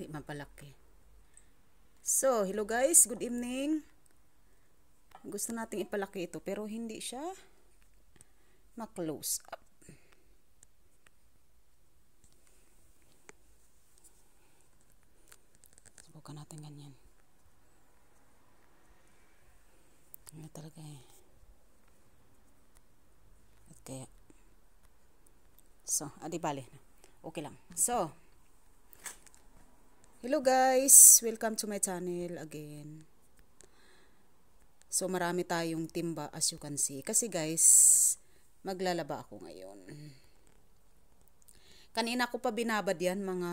Hindi mapalaki. So, hello guys, good evening. Gusto nating ipalaki ito pero hindi siya ma-close up. Subukan natin ganyan. Ano talaga eh. At kaya. So, adi bale. Okay lang. So, hello guys, welcome to my channel again. So, marami tayong timba as you can see. Kasi guys, maglalaba ako ngayon. Kanina ko pa binabad yan, mga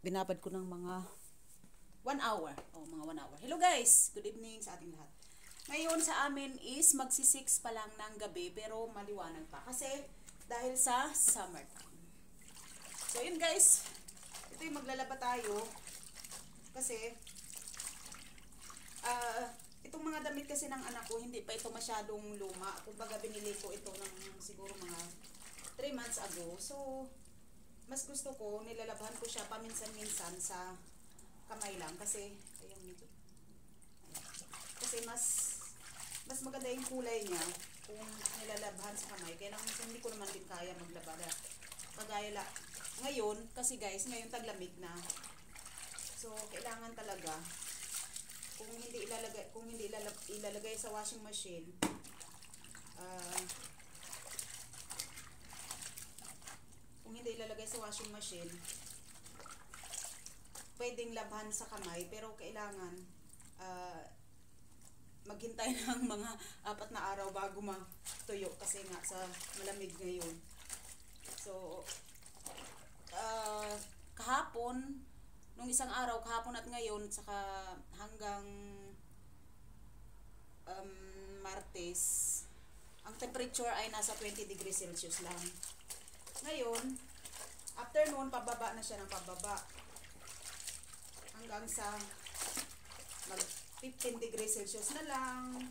binabad ko ng mga 1 hour. Oh, mga 1 hour. Hello guys, good evening sa ating lahat. Ngayon sa amin is magsi-6 pa lang ng gabi pero maliwanag pa. Kasi dahil sa summer time. So yun guys, ito yung maglalaba tayo. Kasi itong mga damit kasi ng anak ko, hindi pa ito masyadong luma. Kumbaga binili ko ito ng siguro mga 3 months ago. So, mas gusto ko, nilalabhan ko siya paminsan-minsan sa kamay lang. Kasi, ayun nito. Kasi mas maganda yung kulay niya kung nilalabhan sa kamay. Kaya lang hindi ko naman din kaya maglaba. Kagaya lang. Ngayon, kasi guys, ngayon taglamig na. So, kailangan talaga kung hindi ilalagay sa washing machine, pwedeng labhan sa kamay, pero kailangan maghintay ng mga 4 na araw bago matuyo kasi nga sa malamig ngayon. So, kahapon, nung isang araw, kahapon at ngayon, saka hanggang Martes, ang temperature ay nasa 20 degrees Celsius lang. Ngayon, afternoon, pababa na siya ng pababa. Hanggang sa mag 15 degrees Celsius na lang,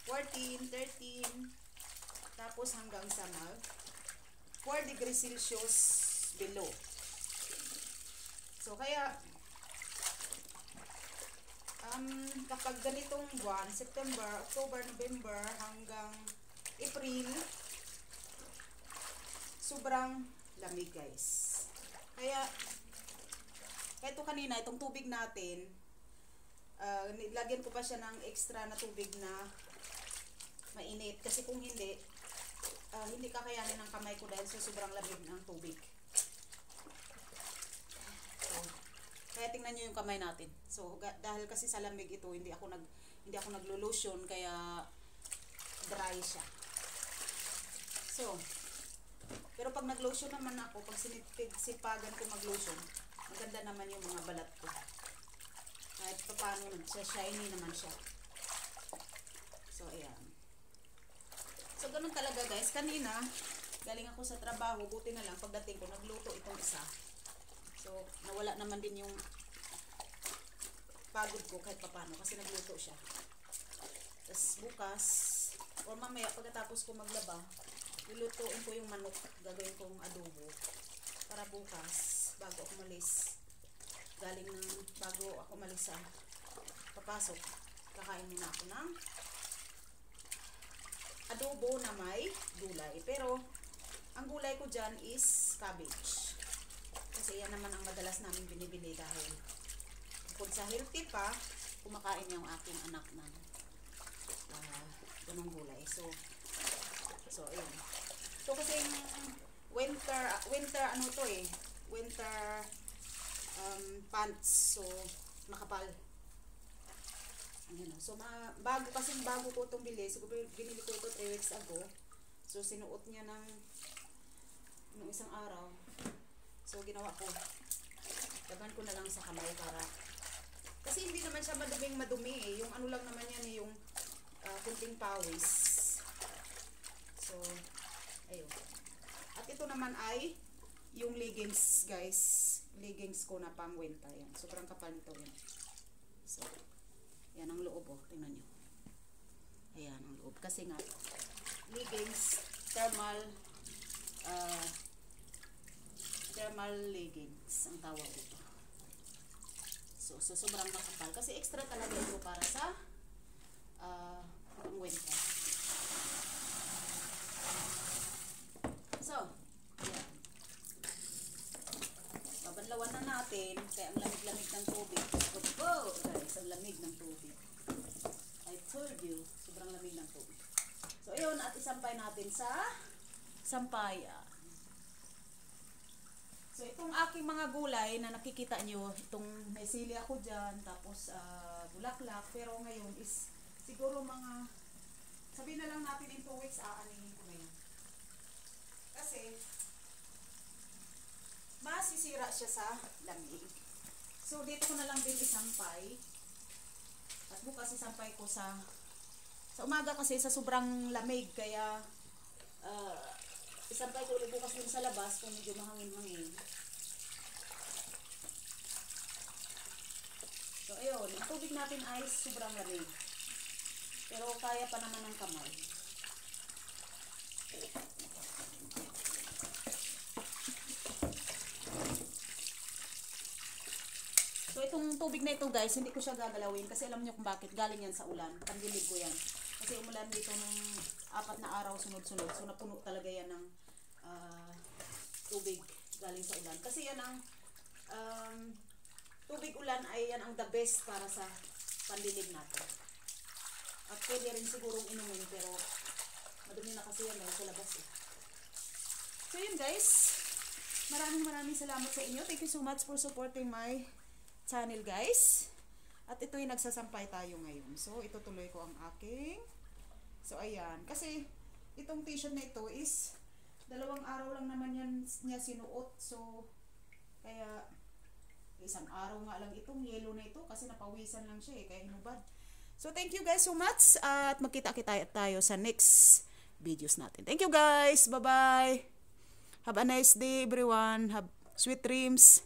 14, 13, tapos hanggang sa mag 4 degrees Celsius below. So, kaya, kapag ganitong buwan, September, October, November, hanggang April, sobrang lamig guys. Kaya, ito kanina, itong tubig natin, nilagyan ko pa siya ng extra na tubig na mainit. Kasi kung hindi, hindi kakayanin ng kamay ko dahil sa sobrang lamig ng tubig. Kaya tingnan niyo yung kamay natin. So dahil kasi sa lamig ito, hindi ako naglo-lotion kaya dry siya. So, pero pag nag-lotion naman ako, pag sipagan ko mag-lotion, maganda naman yung mga balat ko. Kahit paano naman siya, shiny naman siya. So ayan. So ganun talaga guys. Kanina, galing ako sa trabaho, buti na lang pagdating ko nagluto itong isa. So, nawala naman din yung pagod ko kahit papano kasi nagluto siya. Tapos bukas, o mamaya pagkatapos ko maglaba, lulutuin ko yung manok, gagawin kong adobo. Para bukas, bago ako malis sa papasok, kakain na ako ng adobo na may gulay. Pero, ang gulay ko dyan is cabbage. Kasi yan naman ang madalas namin binibili dahil bukod sa healthy pa, kumakain yung aking anak ng ganong gulay. So ayun. So kasi winter ano to eh, winter pants. So makapal. Ayun. So bago ko itong bili, siguro binili ko ito 3 weeks ago. So sinuot niya nung isang araw. So, ginawa ko, laban ko na lang sa kamay para, kasi hindi naman siya madumi eh. Yung ano lang naman yan eh, yung kunting pawis. So, ayun. At ito naman ay yung leggings guys. Leggings ko na pang winter. Yan. Sobrang kapal nito yan. So, yan ang loob oh. Tingnan nyo. Ayan ang loob. Kasi nga, leggings, thermal, thermal leggings ang tawag dito. So sobrang makapal kasi extra talaga ito para sa pang winter. So, yan. Babanlawan na natin kaya ang lamig-lamig ng tubig. Oh, guys, ang lamig ng tubig. I told you, sobrang lamig ng tubig. So, ayun, at isampay natin sa sampayan. So, itong aking mga gulay na nakikita nyo, itong may sili ako dyan, tapos bulaklak, pero ngayon is siguro mga, sabihin na lang natin in 2 weeks, aanihin ko na yan. Kasi, masisira siya sa lamig. So, dito ko na lang din isampay. At bukas isampay ko sa umaga kasi sa sobrang lamig, kaya isampay ko ulit bukas din sa labas kung medyo mahangin-hangin. So, ayun. Ang tubig natin ay sobrang lamig. Pero kaya pa naman ng kamay. So, itong tubig na ito guys, hindi ko siya gagalawin kasi alam niyo kung bakit. Galing yan sa ulan. Pandilig ko yan. Kasi umulan dito ng 4 na araw sunod-sunod. So, napuno talaga yan ng tubig galing sa ulan. Kasi yan ang tubig ulan ay yan ang the best para sa pandilig natin. At pwede rin sigurong inumin pero madumi na kasi yan dahil sa labas eh. So yun guys, maraming salamat sa inyo. Thank you so much for supporting my channel guys. At ito'y nagsasampay tayo ngayon. So itutuloy ko ang aking. So ayan, kasi itong t-shirt na ito is 2 araw lang naman yan niya sinuot. So kaya 1 araw nga lang itong yellow na ito kasi napawisan lang siya eh, kaya hinubad. So thank you guys so much at magkita-kita tayo sa next videos natin. Thank you guys. Bye-bye. Have a nice day everyone. Have sweet dreams.